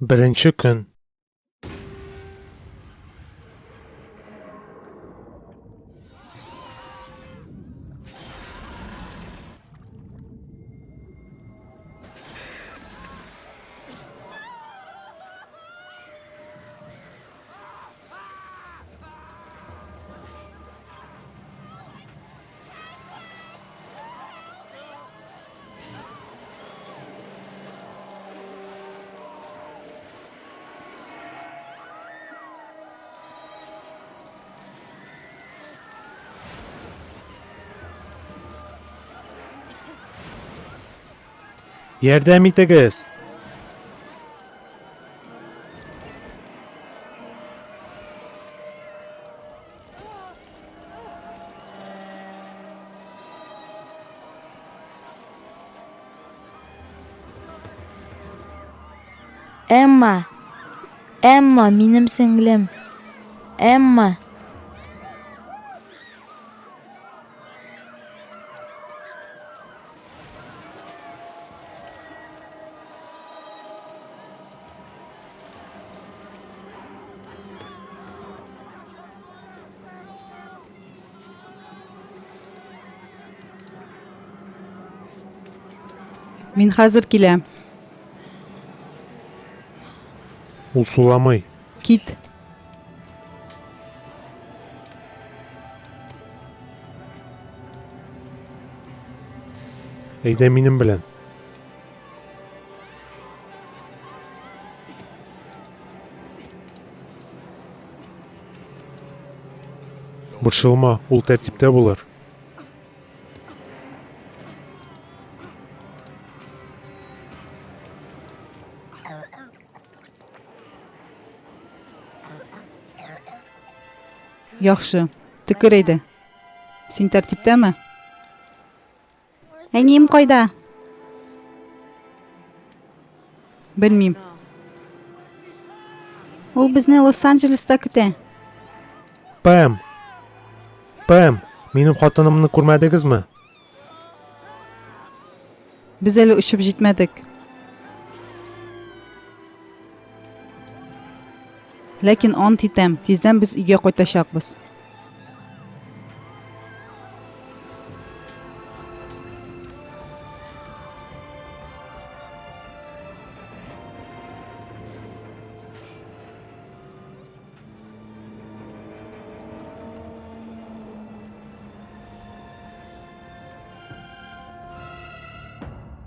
Birinchi kun. Yerdem kız. Emma benim singlim. Emma. Men hozir kelam. Usulamay. Kit. Eyde menim bilen. Borçılma, ul tertipte bulur. Yaxshi. Tükür edi. Sen tartibdami? Ayniyim qayda? Bilmim. Ul bizni Los-Anjelesda kuta. Pam, menim xotinimni ko'rmadingizmi? Biz hali uchib yetmadik. Lekin ant etam, tezdan biz uyga qaytashaqmiz.